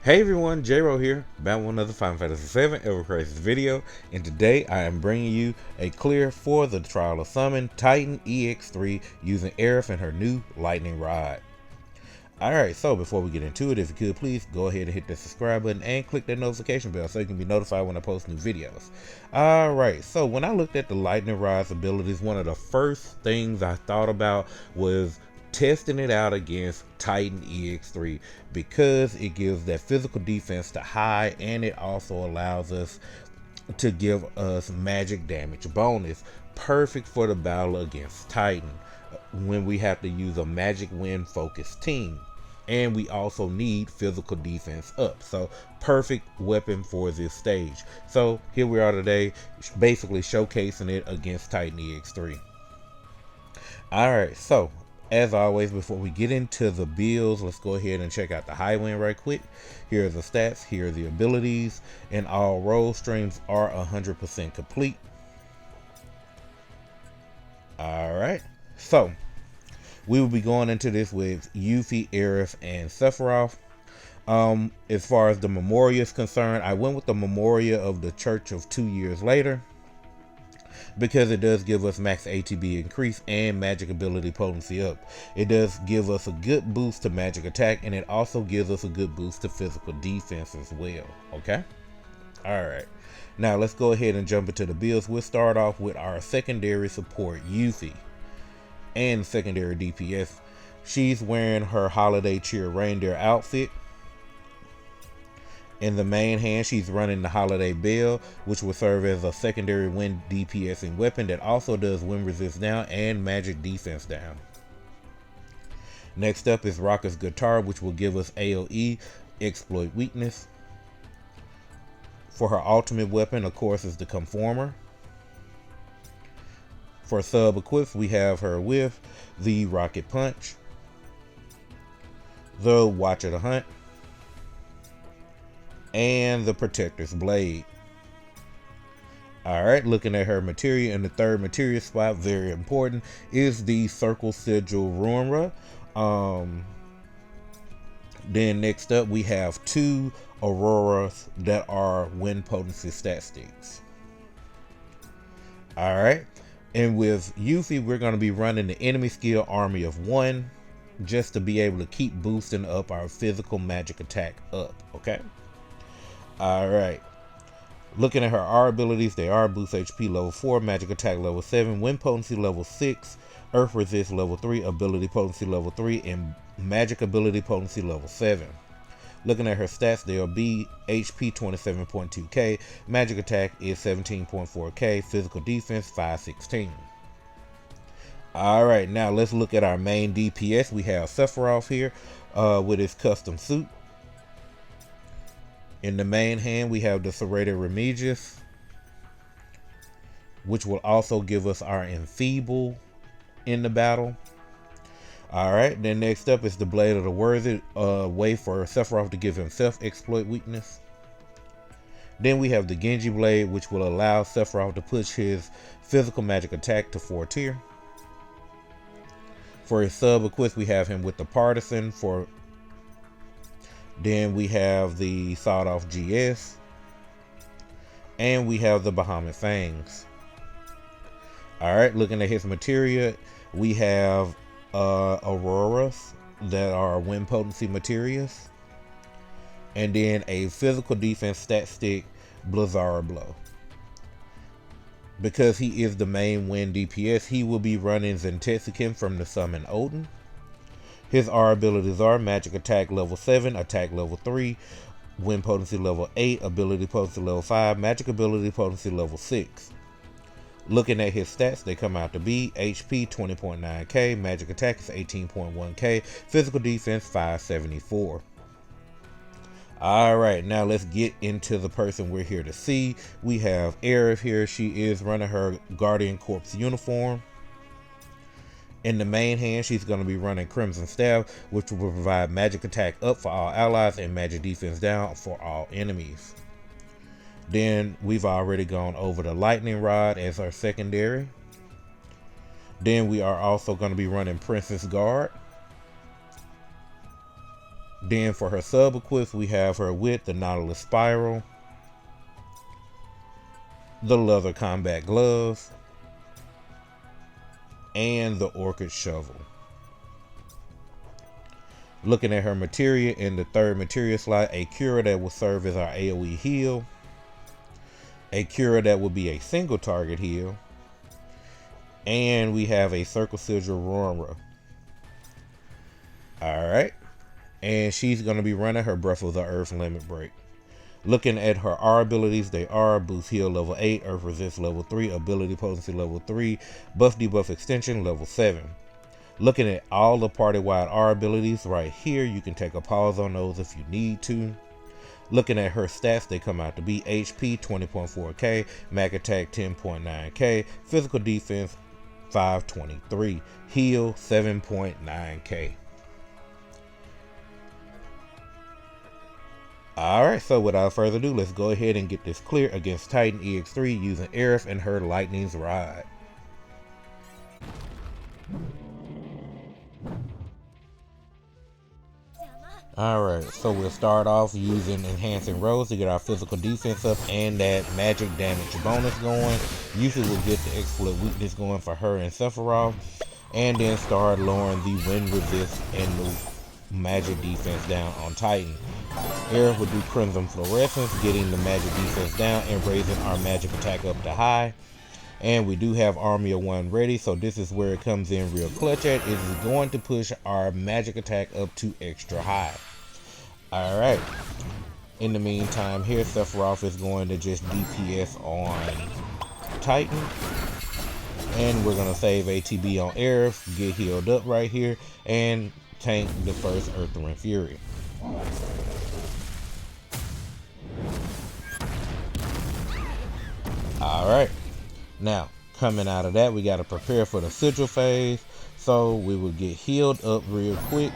Hey everyone, J-Ro here, back with another Final Fantasy 7 Ever Crisis video, and today I am bringing you a clear for the Trial of Summon Titan EX3 using Aerith and her new Lightning Rod. Alright, so before we get into it, if you could please go ahead and hit the subscribe button and click that notification bell so you can be notified when I post new videos. Alright, so when I looked at the Lightning Rod's abilities, one of the first things I thought about was testing it out against Titan EX3 because it gives that physical defense to high, and it also allows us to give us magic damage bonus, perfect for the battle against Titan when we have to use a magic wind focused team, and we also need physical defense up, so perfect weapon for this stage. So here we are today, basically showcasing it against Titan EX3. Alright, so as always, before we get into the builds, let's go ahead and check out the high wind right quick. Here are the stats, here are the abilities, and all role streams are 100% complete. Alright, so we will be going into this with Yuffie, Aerith, and Sephiroth. As far as the Memoria is concerned, I went with the Memoria of the Church of 2 years later, because it does give us max ATB increase and magic ability potency up. It does give us a good boost to magic attack, and it also gives us a good boost to physical defense as well. Okay, alright, now let's go ahead and jump into the builds. We'll start off with our secondary support, Yuffie, and secondary DPS. She's wearing her holiday cheer reindeer outfit. In the main hand, she's running the Holiday Bell, which will serve as a secondary wind DPSing weapon that also does wind resist down and magic defense down. Next up is Rocka's Guitar, which will give us AoE, exploit weakness. For her ultimate weapon, of course, is the Conformer. For sub equips, we have her with the Rocket Punch, the Watcher the Hunt, and the Protector's Blade. Alright, looking at her materia, in the third materia spot, very important, is the Circle Sigil Ruinra. Then next up, we have two Auroras that are wind potency stat sticks. Alright, and with Yuffie, we're going to be running the enemy skill Army of One, just to be able to keep boosting up our physical magic attack up, okay? Alright, looking at her R abilities, they are boost HP level 4, magic attack level 7, wind potency level 6, earth resist level 3, ability potency level 3, and magic ability potency level 7. Looking at her stats, they'll be HP 27.2k, magic attack is 17.4k, physical defense 516. Alright, now let's look at our main DPS. We have Sephiroth here with his custom suit. In the main hand, we have the Serrated Remigius, which will also give us our Enfeeble in the battle. Alright, then next up is the Blade of the Worthy, way for Sephiroth to give himself exploit weakness. Then we have the Genji Blade, which will allow Sephiroth to push his physical magic attack to 4 tier. For his sub equip, we have him with the Partisan. Then we have the Sawed Off GS, and we have the Bahamut Fangs. Alright, looking at his materia, we have Auroras that are wind potency materias, and then a physical defense stat stick, Blizzara Blow. Because he is the main wind DPS, he will be running Zentexican from the Summon Odin. His R abilities are magic attack level 7, attack level 3, wind potency level 8, ability potency level 5, magic ability potency level 6. Looking at his stats, they come out to be HP 20.9k, magic attack is 18.1k, physical defense 574. Alright, now let's get into the person we're here to see. We have Aerith here. She is running her Guardian Corps uniform. In the main hand, she's going to be running Crimson Staff, which will provide magic attack up for all allies and magic defense down for all enemies. Then we've already gone over the Lightning Rod as our secondary. Then we are also going to be running Princess Guard. Then for her sub-equips, we have her with the Nautilus Spiral, the leather combat gloves, and the Orchid Shovel. Looking at her materia in the third materia slot, a Cura that will serve as our AoE heal, a Cura that will be a single target heal, and we have a Circle Sigil Aurora. Alright, and she's going to be running her Breath of the Earth Limit Break. Looking at her R abilities, they are Boost Heal level 8, Earth Resist level 3, Ability Potency level 3, Buff Debuff Extension level 7. Looking at all the party-wide R abilities right here, you can take a pause on those if you need to. Looking at her stats, they come out to be HP 20.4k, Mag Attack 10.9k, Physical Defense 523, Heal 7.9k. Alright, so without further ado, let's go ahead and get this clear against Titan EX3 using Aerith and her Lightning Rod. Alright, so we'll start off using Enhancing Rose to get our physical defense up and that magic damage bonus going. Usually we'll get the exploit weakness going for her and Sephiroth, and then start lowering the wind resist and the magic defense down on Titan. Aerith will do Crimson Fluorescence, getting the magic defense down and raising our magic attack up to high. And we do have Army of One ready, so this is where it comes in real clutch at. It is going to push our magic attack up to extra high. Alright. In the meantime, here Sephiroth is going to just DPS on Titan. And we're going to save ATB on Aerith, get healed up right here, and tank the first Earthring Fury. Alright. Now, coming out of that, we got to prepare for the sigil phase. So we will get healed up real quick.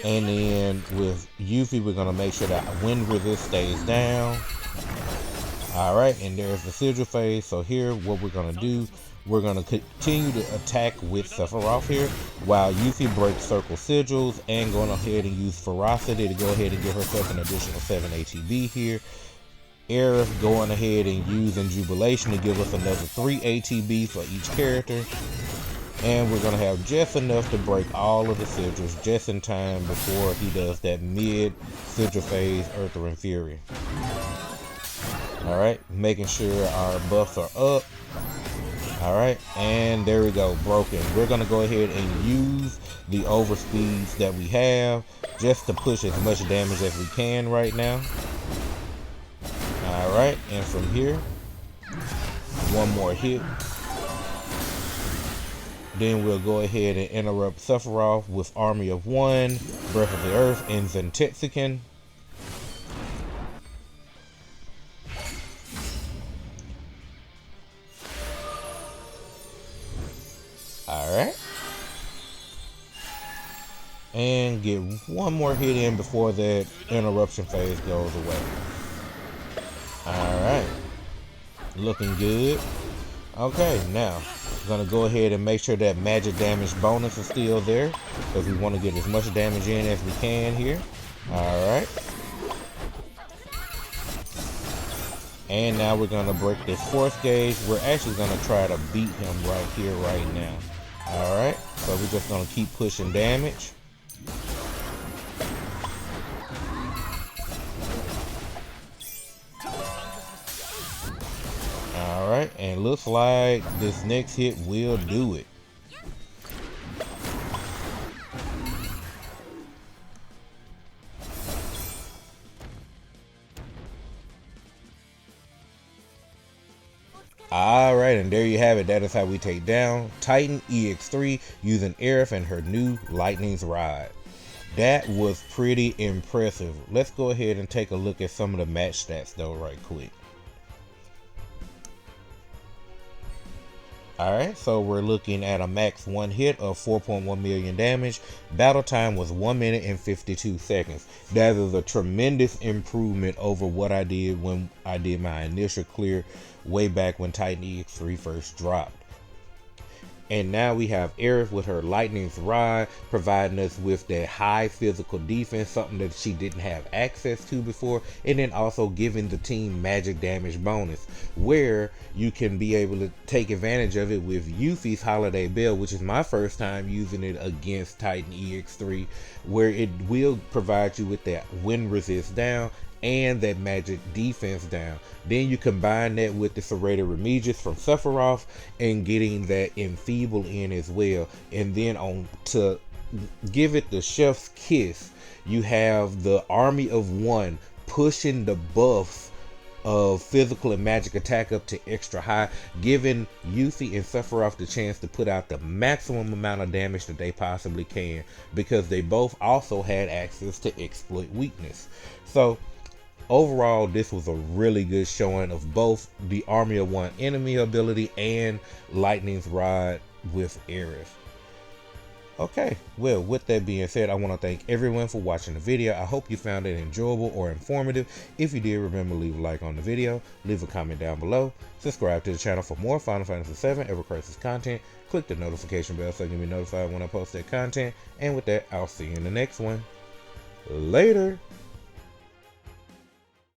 And then with Yuffie, we're going to make sure that wind resist stays down. Alright, and there's the sigil phase. So here, what we're going to do, we're going to continue to attack with Sephiroth here, while Yuffie breaks circle sigils and going ahead and use Ferocity to go ahead and give herself an additional 7 ATB here. Aerith going ahead and using Jubilation to give us another 3 ATB for each character. And we're going to have just enough to break all of the sigils just in time before he does that mid sigil phase Earthring Fury. Alright, making sure our buffs are up. Alright, and there we go, broken. We're going to go ahead and use the overspeeds that we have just to push as much damage as we can right now. Alright, and from here, one more hit. Then we'll go ahead and interrupt Sephiroth with Army of One, Breath of the Earth, and Zentetsuken. Alright. And get one more hit in before that interruption phase goes away. Alright. Looking good. Okay, now we're gonna go ahead and make sure that magic damage bonus is still there, because we want to get as much damage in as we can here. Alright. And now we're gonna break this fourth gauge. We're actually gonna try to beat him right here, right now. Alright, so we're just gonna keep pushing damage. Alright, and looks like this next hit will do it. Alright, and there you have it. That is how we take down Titan EX3 using Aerith and her new Lightning Rod. That was pretty impressive. Let's go ahead and take a look at some of the match stats though right quick. Alright, so we're looking at a max one hit of 4.1 million damage. Battle time was 1 minute and 52 seconds. That is a tremendous improvement over what I did when I did my initial clear way back when Titan EX3 first dropped. And now we have Aerith with her Lightning Rod, providing us with that high physical defense, something that she didn't have access to before, and then also giving the team Magic Damage Bonus, where you can be able to take advantage of it with Yuffie's Holiday Bell, which is my first time using it against Titan EX3, where it will provide you with that wind resist down and that magic defense down. Then you combine that with the Serrated Remedios from Sephiroth and getting that Enfeeble in as well. And then on to give it the chef's kiss, you have the Army of One pushing the buffs of physical and magic attack up to extra high, giving Yuffie and Sephiroth the chance to put out the maximum amount of damage that they possibly can, because they both also had access to exploit weakness. So overall, this was a really good showing of both the Army of One enemy ability and Lightning's Rod with Aerith. Okay, well, with that being said, I want to thank everyone for watching the video. I hope you found it enjoyable or informative. If you did, remember to leave a like on the video, leave a comment down below, subscribe to the channel for more Final Fantasy VII Ever Crisis content, click the notification bell so you can be notified when I post that content, and with that, I'll see you in the next one. Later!